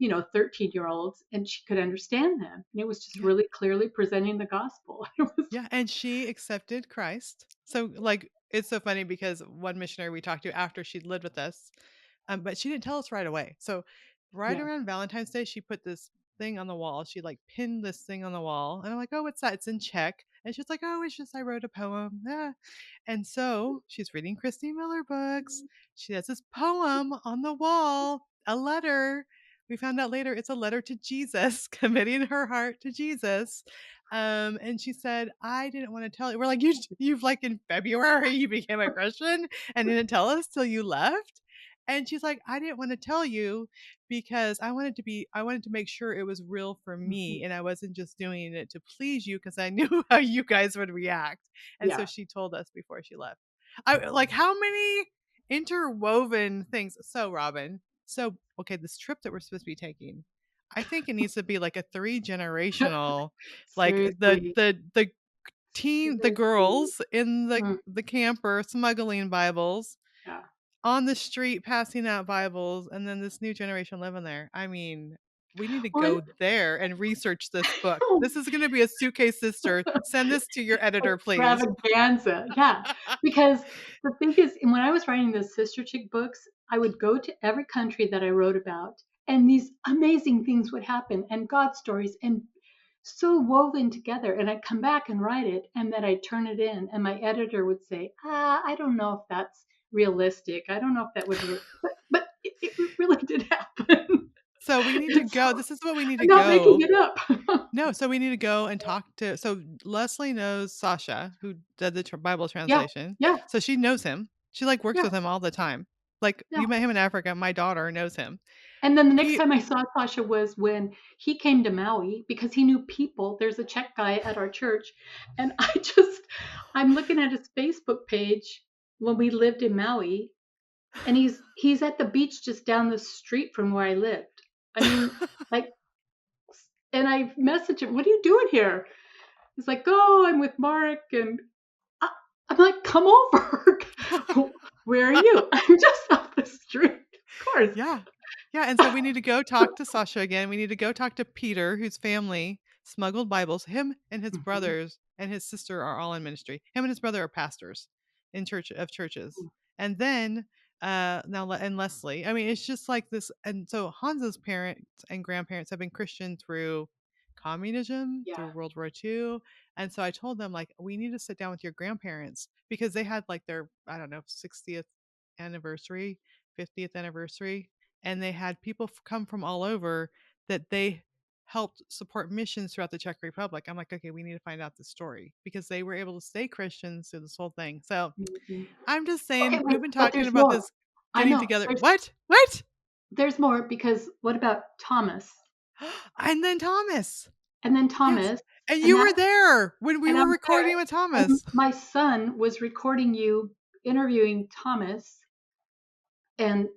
13-year-olds, and she could understand them. And it was just Yeah. really clearly presenting the gospel. It was, Yeah, and she accepted Christ. So, like, it's so funny because one missionary we talked to after she'd lived with us, but she didn't tell us right away. So, right yeah, around Valentine's Day, she put this thing on the wall. She like pinned this thing on the wall, and I'm like, "Oh, what's that?" It's in Czech, and she's like, "Oh, it's just I wrote a poem." Yeah. And so she's reading Christy Miller books. She has this poem on the wall, a letter. We found out later it's a letter to Jesus, committing her heart to Jesus. And she said, "I didn't want to tell you." We're like, "You've like in February you became a Christian and didn't tell us till you left." And she's like, "I didn't want to tell you because I wanted to make sure it was real for mhm, me and I wasn't just doing it to please you because I knew how you guys would react." And so yeah. she told us before she left. I like how many interwoven things. So Robin, so okay, this trip that we're supposed to be taking, I think it needs to be like a three generational, like Seriously, the seriously. girls in Mm, the camper smuggling Bibles, yeah. on the street passing out Bibles, and then this new generation living there. I mean, we need to Well, go there and research this book. This is going to be a suitcase sister. Send this to your editor, please. extravaganza, yeah. Because the thing is, and when I was writing the Sister Chick books, I would go to every country that I wrote about, and these amazing things would happen, and God stories, and so woven together. And I'd come back and write it, and then I'd turn it in, and my editor would say, I don't know if that's realistic. I don't know if that would really, but it really did happen. So we need to And go. so This is what we need to I'm not making go. it up. No, so we need to go and talk to. So Leslie knows Sasha, who did the Bible Yeah, translation. yeah, So she knows him. She like works yeah, with him all the time. Like yeah. you met him in Africa. My daughter knows him. And then the next Pete. time I saw Sasha was when he came to Maui because he knew people. There's a Czech guy at our church. And I'm looking at his Facebook page when we lived in Maui, and he's at the beach just down the street from where I lived. I mean, like, and I messaged him, "What are you doing here?" He's like, "Oh, I'm with Mark." And I, I'm like, "Come over." Where are you? I'm just up the street. Of course. Yeah. Yeah, and so we need to go talk to Sasha again. We need to go talk to Peter, whose family smuggled Bibles. Him and his Mhm. brothers and his sister are all in ministry. Him and his brother are pastors in churches. And then and Leslie. I mean, it's just like this. And so Hans's parents and grandparents have been Christian through communism, Yeah. through World War II. And so I told them like we need to sit down with your grandparents because they had like their, I don't know, 60th anniversary, 50th anniversary, and they had people come from all over that they helped support missions throughout the Czech Republic. I'm like, okay, we need to find out the story because they were able to stay Christians through this whole thing. So Mhm. I'm just Okay, saying, we've been but talking there's about more. this I getting know. together. There's What? What? there's more because what about Thomas? And then Thomas. And then Yes. Thomas, And and you that were there when we and I were was recording with there, and Thomas. my son was recording you interviewing Thomas, and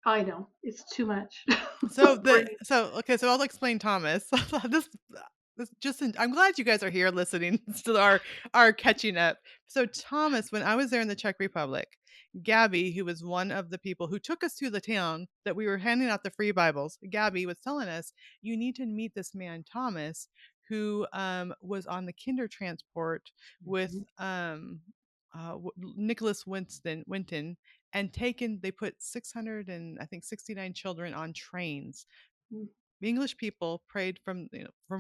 I know it's too much for you. So okay, so I'll explain Thomas. this I'm glad you guys are here listening to our catching up. So Thomas, when I was there in the Czech Republic, Gabby, who was one of the people who took us to the town that we were handing out the free Bibles, Gabby was telling us you need to meet this man Thomas, who was on the Kinder transport with Mhm, Nicholas Winton, and taken. They put 600 and I think 69 children on trains. mhm, The English people prayed from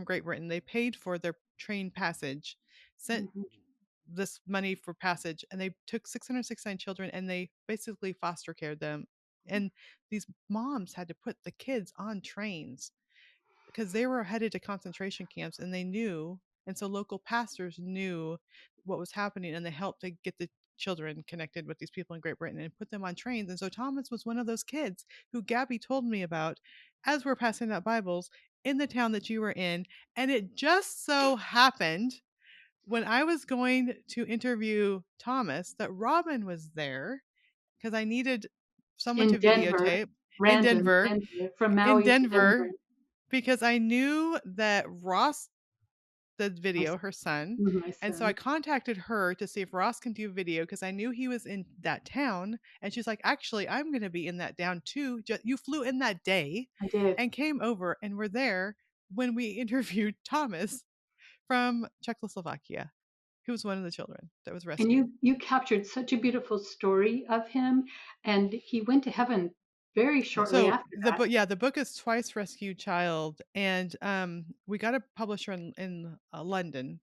Great Britain. They paid for their train passage, sent mhm, this money for passage, and they took 669 children and they basically foster cared them. And these moms had to put the kids on trains because they were headed to concentration camps and they knew, and so local pastors knew what was happening and they helped to get the children connected with these people in Great Britain and put them on trains. And so Thomas was one of those kids who Gabby told me about as we're passing out Bibles in the town that you were in. And it just so happened when I was going to interview Thomas that Robin was there because I needed someone in to Denver, videotape in random Denver, Denver, from in Maui to Denver. Denver, because I knew that Ross the My video, son. her son. My And so I son. contacted her to see if Ross can do video because I knew he was in that town. And she's like, actually, I'm going to be in that town too. You flew in that day I did. and came over and were there when we interviewed Thomas from Czechoslovakia, who was one of the children that was And rescued. you captured such a beautiful story of him, and he went to heaven very shortly So after the that. book, yeah, the book is Twice Rescued Child, and we got a publisher in London,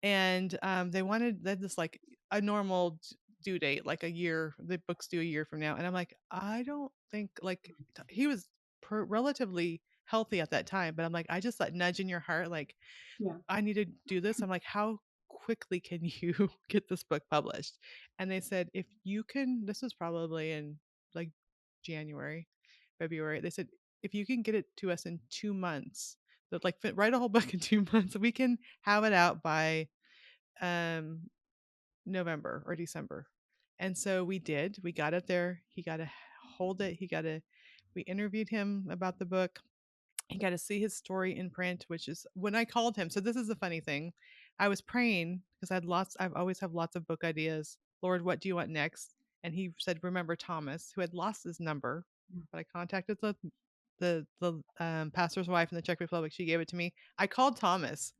and they had this like a normal due date, like a year. The books due a year from now, and I'm like, I don't think like he was relatively healthy at that time, but I'm like, I just that nudge in your heart, like Yeah. I need to do this. I'm like, how quickly can you get this book published? And they said, if you can, this was probably in like January, February. They said, if you can get it to us in 2 months, that like write a whole book in 2 months, we can have it out by um, November or December. And so we did. We got it there. He got to hold it. We interviewed him about the book. He got to see his story in print, which is when I called him. So this is the funny thing. I was praying because I've always have lots of book ideas. Lord, what do you want next? And he said, remember Thomas, who had lost his number. But I contacted the pastor's wife in the Czech Republic. She gave it to me. I called Thomas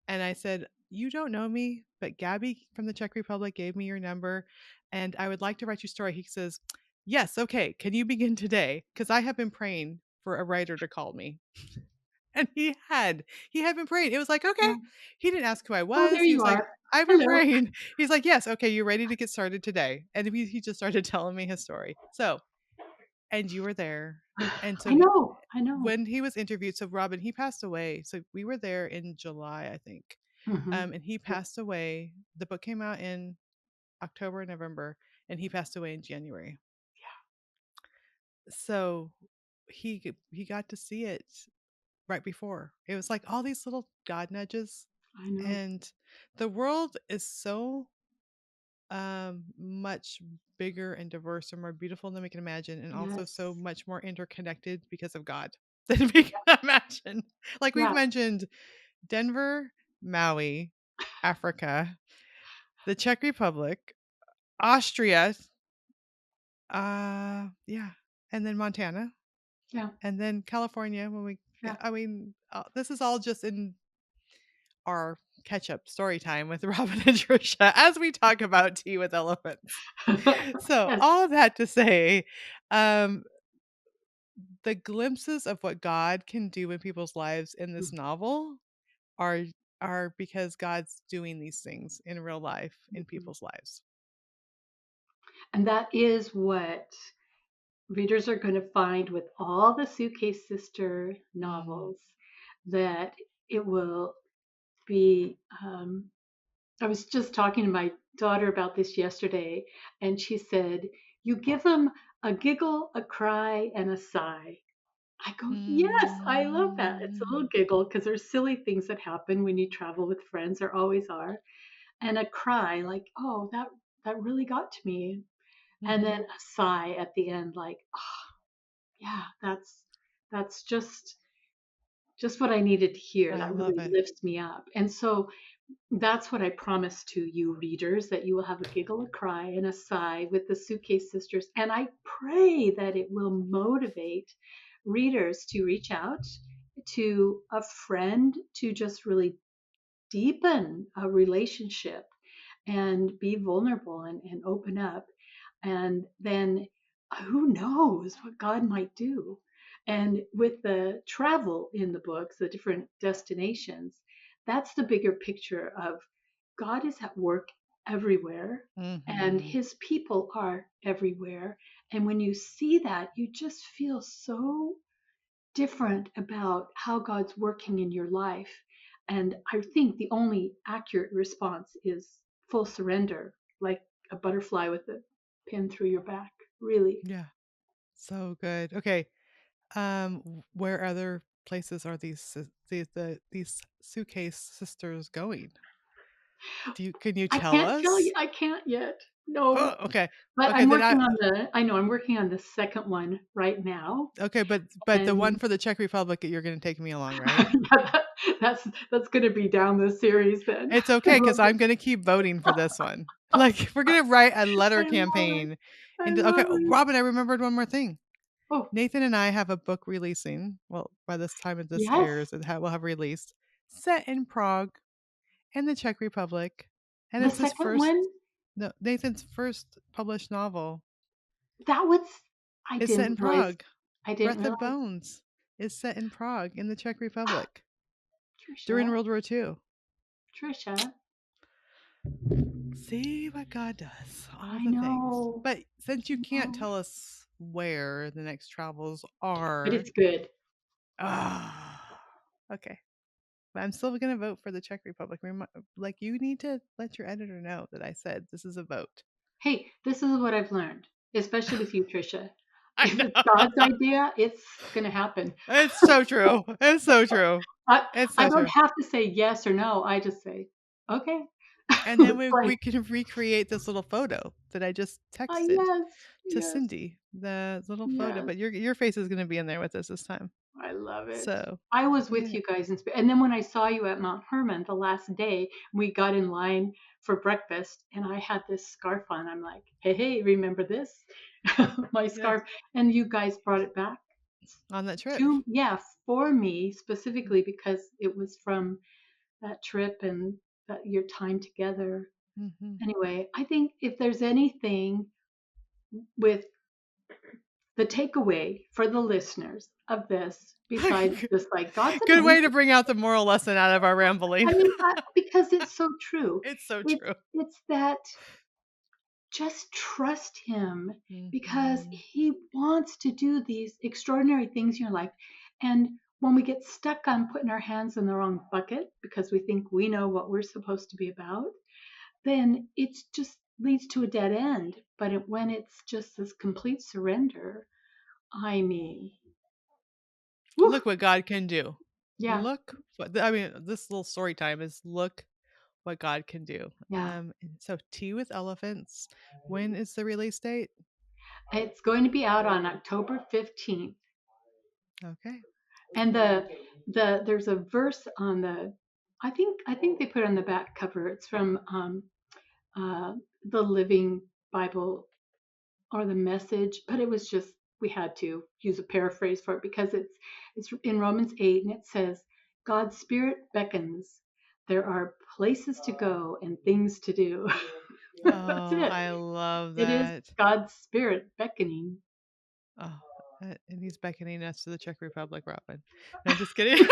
and I said, you don't know me, but Gabby from the Czech Republic gave me your number and I would like to write your story. He says, yes, okay. Can you begin today? Because I have been praying for a writer to call me. And he had been praying. It was like, okay. Yeah. He didn't ask who I Oh, was. there He you was like, are. I've been Hello. praying. He's like, yes, okay, you're ready to get started today. And he just started telling me his story. So, and you were there. And so I know. I know. when he was interviewed, so Robin, he passed away. So we were there in July, I think. Hmm. And he passed away. The book came out in October, November, and he passed away in January. So he got to see it right before. It was like all these little God nudges, I know. and the world is so much bigger and diverse and more beautiful than we can imagine, and also so Yes. much more interconnected because of God than we can imagine. Like we've Yeah. mentioned Denver, Maui, Africa, the Czech Republic, Austria, yeah, and then Montana, Yeah. and then California when we Yeah. I mean, this is all just in our catch up story time with Robin and Trisha as we talk about tea with elephants. So, Yes. all that to say, um, the glimpses of what God can do in people's lives in this novel are are because God's doing these things in real life in Mhm. people's lives. And that is what readers are going to find with all the Suitcase Sister Mm. novels, that it will be. I was just talking to my daughter about this yesterday, and she said, you give them a giggle, a cry, and a sigh. I go, yes, I love that. It's a little Mm. giggle because there's silly things that happen when you travel with friends. There always are. And a cry, like, oh, that really got to me. And then Mhm. a sigh at the end, like, oh, yeah, that's just what I needed to hear. I That love really it. lifts me up. And so that's what I promise to you readers, that you will have a giggle, a cry, and a sigh with the Suitcase Sisters. And I pray that it will motivate readers to reach out to a friend to just really deepen a relationship and be vulnerable and open up. And then who knows what God might do. And with the travel in the books, the different destinations, that's the bigger picture of God is at work everywhere and Mhm. his people are everywhere. And when you see that, you just feel so different about how God's working in your life. And I think the only accurate response is full surrender, like a butterfly with a pin through your back, really. Yeah. So good. Okay. Where other places are these suitcase sisters going? Can you I tell can't tell us? you, I can't yet. Oh, No. okay. But Okay, then I know I'm working on the second one right now. okay, but the And one for the Czech Republic, you're gonna take me along, right? that's going to be down the series then. It's okay because I'm gonna keep voting for this one. Like, we're gonna write a letter I love it. campaign. I And okay, love it. Robin, I remembered one more thing. Oh, Nathan and I have a book releasing. Well, by this time that this yes. airs, will have released, set in Prague in the Czech Republic, and The it's his second first. one, No, Nathan's first published novel that was I is set didn't in realize. Prague. I didn't Breath of realize. Bones is set in Prague in the Czech Republic during Trisha, World War II. Trisha, See what God does, all I the things. know. But since you I can't know. tell us where the next travels But are, it's good. ah, okay. But I'm still gonna vote for the Czech Republic. Like, you need to let your editor know that I said this is a vote. Hey, this is what I've learned, especially with you, Trisha. I If it's know. God's idea, it's going to happen. It's so true. It's so true. I, It's I so don't true. have to say yes or no. I just say, okay. And then It's we like, can recreate this little photo that I just oh, texted yes, to yes, Cindy. The little photo, yes. but your face is gonna be in there with us this time. I love it. So I was with yeah. you guys and then when I saw you at Mount Hermon the last day, we got in line for breakfast and I had this scarf on. I'm like, hey, hey, remember this? My Yes. scarf. And you guys brought it back On that trip. to, yeah, for me specifically because it was from that trip and that your time together. Mm-hmm. Anyway, I think if there's anything with the takeaway for the listeners of this, besides just like God's Good way amazing. to bring out the moral lesson out of our rambling. I mean, because it's so true. It's so It's true. it's that just trust him because Mm-hmm. he wants to do these extraordinary things in your life. And when we get stuck on putting our hands in the wrong bucket because we think we know what we're supposed to be about, then it just leads to a dead end. But when it's just this complete surrender, I mean, whew, Look what God can do. yeah, Look what I mean. This little story time is look what God can do. yeah. And so Tea with Elephants. When is the release date? It's going to be out on October 15th. Okay. And there's a verse on the I think they put it on the back cover. It's from uh, the Living Bible or the Message, but it was just we had to use a paraphrase for it because it's in Romans 8 and it says God's Spirit beckons. There are places to go and things to do. That's Oh, it. I love It is that. God's Spirit beckoning. Oh, and he's beckoning us to the Czech Republic, Robin. No, just kidding.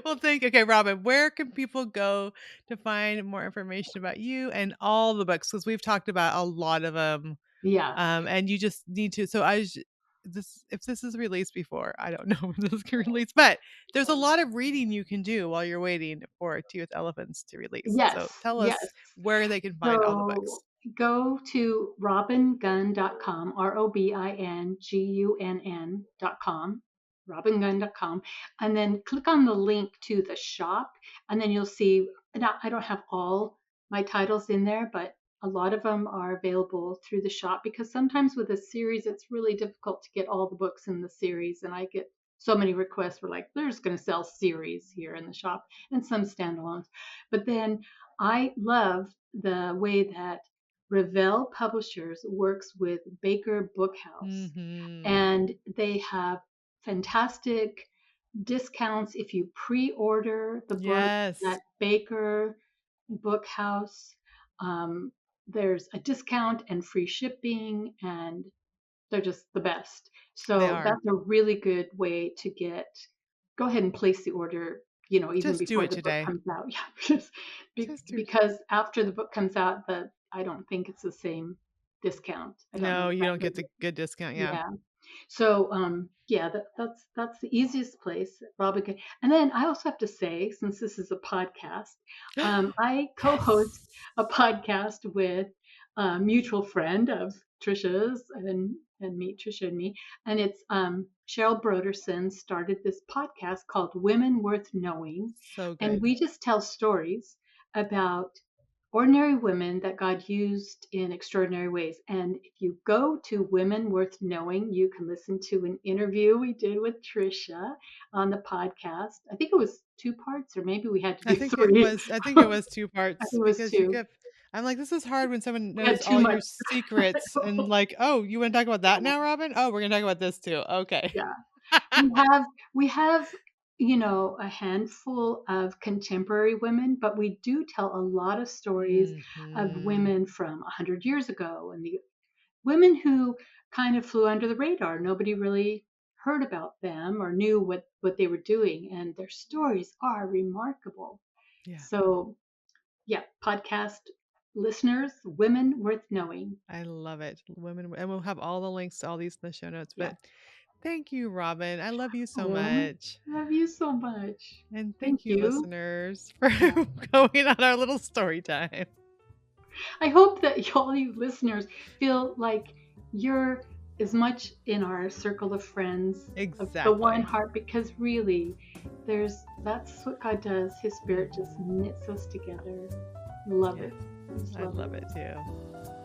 Well, thank you. Okay, Robin, where can people go to find more information about you and all the books? Because we've talked about a lot of them, Yeah. and you just need to. So this if this is released before, I don't know when this can release, but there's a lot of reading you can do while you're waiting for Tea with Elephants to release. Yes. So tell Yes. us where they can find all the So books. go to robingunn.com, robingunn.com, robingunn.com, and then click on the link to the shop. And then you'll see, now I don't have all my titles in there, but a lot of them are available through the shop because sometimes with a series, it's really difficult to get all the books in the series. And I get so many requests for like, they're just going to sell series here in the shop and some standalones. But then I love the way that Revell Publishers works with Baker Bookhouse, Mm-hmm. and they have fantastic discounts if you pre-order the books Yes, at Baker Bookhouse. There's a discount and free shipping, and they're just the best. they So are. that's a really good way to go ahead and place the order, even Just do before it the book today. comes out. Yeah, just Just do it. because after the book comes out, I don't think it's the same discount. I don't know No, you don't exactly. get the good discount. Yeah. Yeah. So, yeah, that's the easiest place, Robin. And then I also have to say, since this is a podcast, I co-host Yes. a podcast with a mutual friend of Trisha's and me, Trisha and me, and it's Cheryl Broderson started this podcast called Women Worth Knowing, So and good. we just tell stories about ordinary women that God used in extraordinary ways. And if you go to Women Worth Knowing, you can listen to an interview we did with Trisha on the podcast. I think it was 2 parts, or maybe we had to do 3. I think it was 2 I parts think it was because you 2. kept I'm like, "This is hard when someone We had knows too all much. your secrets," and like, "Oh, you wanna talk about that now, Robin? Oh, we're gonna talk about this too. Okay." Yeah. We have, a handful of contemporary women, but we do tell a lot of stories of Mhm. women from 100 years ago, and the women who kind of flew under the radar. Nobody really heard about them or knew what they were doing, and their stories are remarkable. Yeah, So, yeah, podcast listeners, Women Worth Knowing. I love it. Women and we'll have all the links to all these in the show notes, Yeah. but thank you, Robin. I love you so Oh, much. love you so much. And Thank thank you, you. listeners, for Yeah. going on our little story time. I hope that all you listeners feel like you're as much in our circle of friends of the one Exactly. heart, because really that's what God does. His spirit just Mhm. knits us together. Love Yeah, it. I just I love it. love it too.